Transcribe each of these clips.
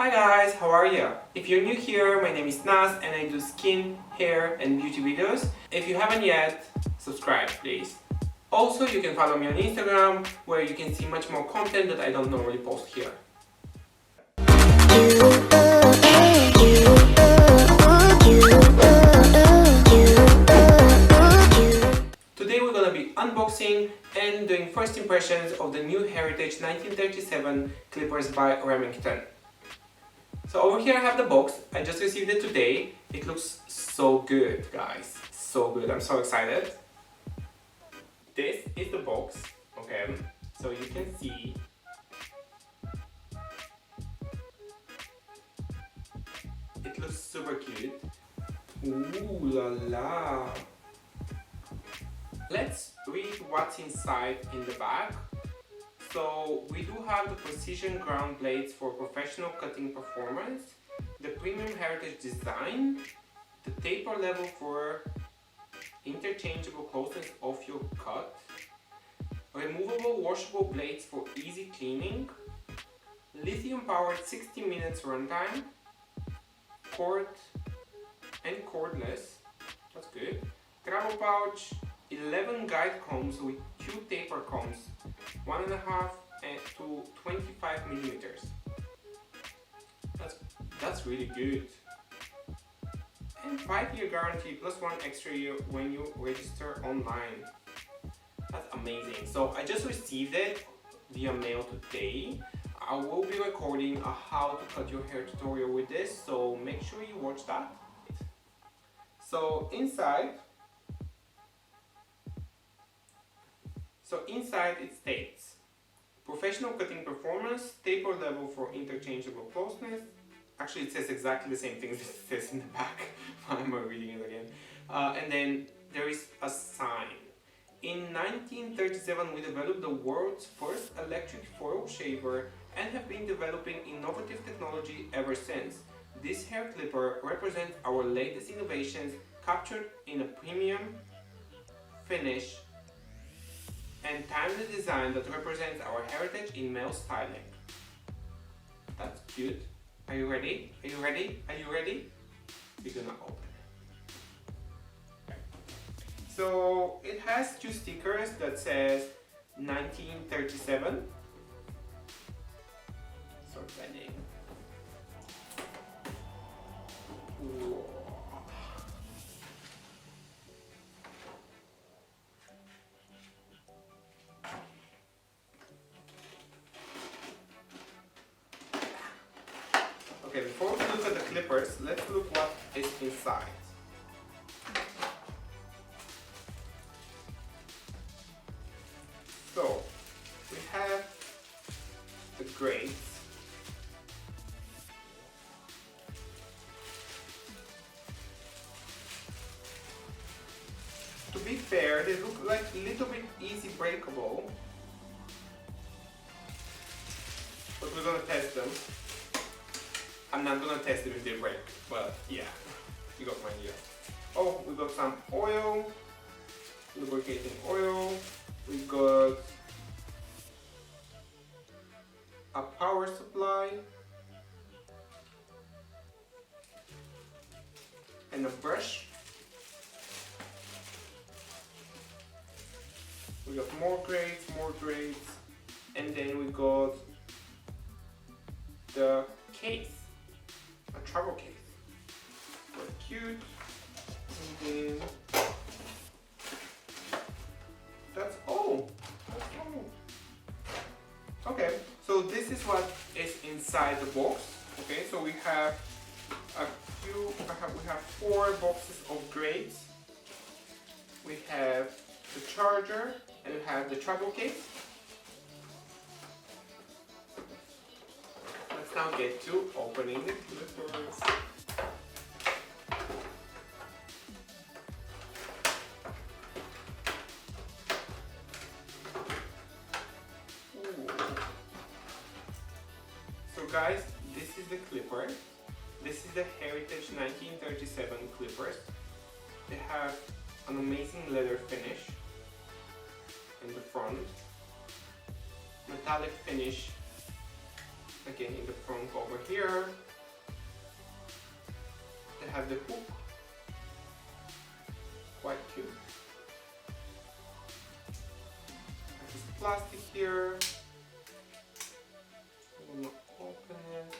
Hi guys, how are you? If you're new here, my name is Nas and I do skin, hair and beauty videos. If you haven't yet, subscribe please. Also, you can follow me on Instagram where you can see much more content that I don't normally post here. Today we're gonna be unboxing and doing first impressions of the new Heritage 1937 clippers by Remington. So over here I have the box. I just received it today. It looks so good, guys. So good. I'm so excited. This is the box. Okay, so you can see it looks super cute. Ooh la la. Let's read what's inside in the back. So we do have the precision ground blades for professional cutting performance, the premium heritage design, the taper level for interchangeable closeness of your cut, removable washable blades for easy cleaning, lithium powered 60 minutes runtime, cord and cordless, that's good, travel pouch, 11 guide combs with 2 taper combs, 1.5 to 25 millimeters. That's really good. And 5-year guarantee plus 1 extra year when you register online. That's amazing. So I just received it via mail today. I will be recording a how to cut your hair tutorial with this, so make sure you watch that. So inside it states professional cutting performance, taper level for interchangeable closeness. Actually it says exactly the same things that it says in the back. I'm reading it again. And then there is a sign. In 1937 we developed the world's first electric foil shaver and have been developing innovative technology ever since. This hair clipper represents our latest innovations captured in a premium finish and timely design that represents our heritage in male styling. That's cute. Are you ready? Are you ready? Are you ready? We're gonna open it. Okay. So it has 2 stickers that says 1937. So exciting. Whoa. Okay, before we look at the clippers, let's look what is inside. So, we have the grades. To be fair, they look like a little bit easy breakable, but we're gonna test them. I'm not gonna test them if they break, but yeah, you got my idea. Oh, we got some oil, lubricating oil. We got a power supply and a brush. We got more grades, and then we got the case. A travel case. Very cute. And then that's all. Okay, so this is what is inside the box. Okay, so we have we have 4 boxes of grades. We have the charger and we have the travel case. Let's now get to opening the clippers. So guys, this is the clipper. This is the Heritage 1937 clippers. They have an amazing leather finish in the front, metallic finish again in the front over here. They have the hook, quite cute. This plastic here. I'm gonna open it.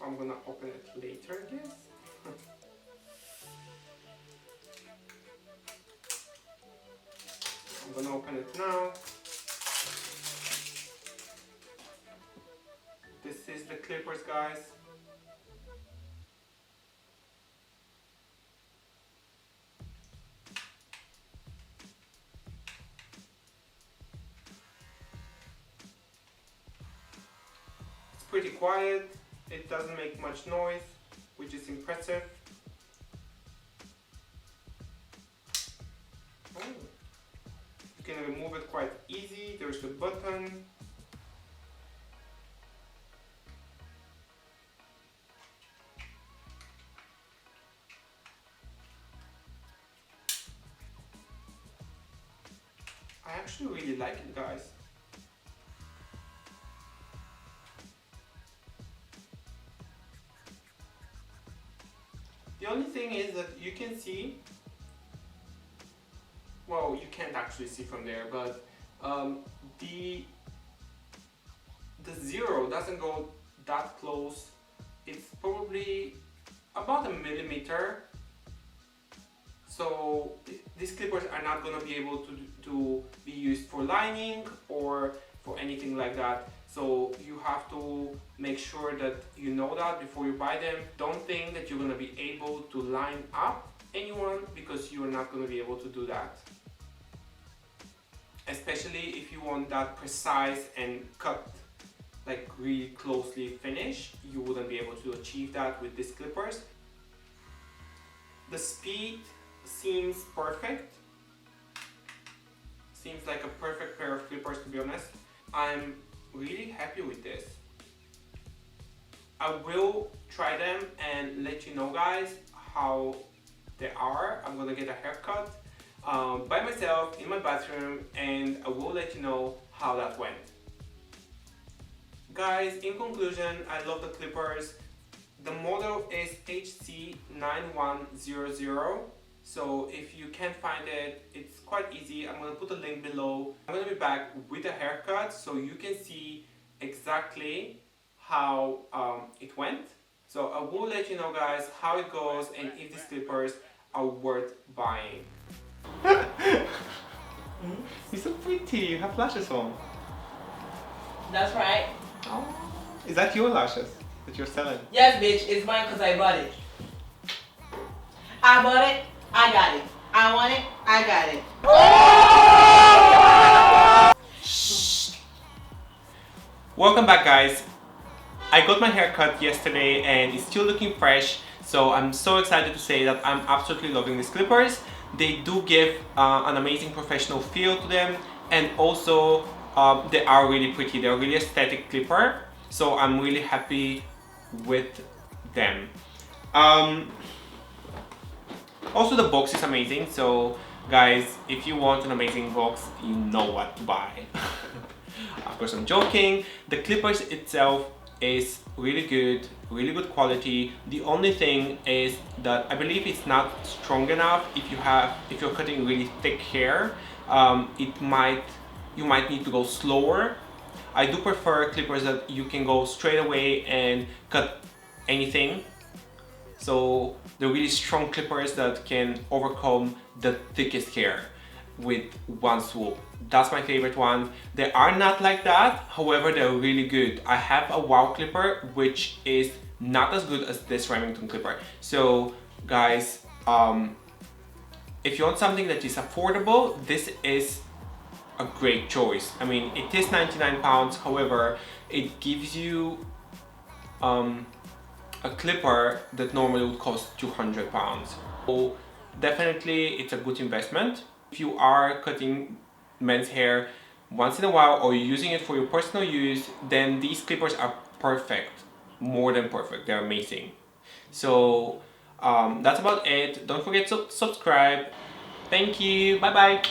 I'm gonna open it later, I guess. I'm gonna open it now. This is the clippers, guys. It's pretty quiet. It doesn't make much noise, which is impressive. Oh. You can remove it quite easy. There's the button. I actually really like it, guys. The only thing is that you can see, well, you can't actually see from there, but the zero doesn't go that close. It's probably about a millimeter. So these clippers are not going to be able to be used for lining or for anything like that. So you have to make sure that you know that before you buy them. Don't think that you're going to be able to line up anyone, because you're not going to be able to do that. Especially if you want that precise and cut, like really closely finish, you wouldn't be able to achieve that with these clippers. The speed seems perfect. Seems like a perfect pair of clippers, to be honest. I'm really happy with this. I will try them and let you know, guys, how they are. I'm gonna get a haircut by myself in my bathroom, and I will let you know how that went. Guys, in conclusion, I love the clippers. The model is HC9100. So if you can't find it, it's quite easy. I'm gonna put a link below. I'm gonna be back with a haircut so you can see exactly how it went. So I will let you know, guys, how it goes and if these clippers are worth buying. You're so pretty, you have lashes on. That's right. Oh. Is that your lashes that you're selling? Yes, bitch, it's mine because I bought it. I bought it, I got it. I want it, I got it. Shh. Welcome back, guys. I got my hair cut yesterday and it's still looking fresh, so I'm so excited to say that I'm absolutely loving these clippers. They do give an amazing professional feel to them, and also they are really pretty. They're really aesthetic clipper, so I'm really happy with them. Also, the box is amazing, so guys, if you want an amazing box, you know what to buy. Of course, I'm joking. The clippers itself is really good quality. The only thing is that I believe it's not strong enough. If you're cutting really thick hair, you might need to go slower. I do prefer clippers that you can go straight away and cut anything. So the really strong clippers that can overcome the thickest hair with one swoop. That's my favorite one. They are not like that, however they're really good. I have a Wow clipper which is not as good as this Remington clipper. So guys, if you want something that is affordable, this is a great choice. I mean, it is £99, however it gives you a clipper that normally would cost £200. So definitely it's a good investment. If you are cutting men's hair once in a while or you're using it for your personal use, then these clippers are perfect, more than perfect. They're amazing. So that's about it. Don't forget to subscribe. Thank you. Bye bye.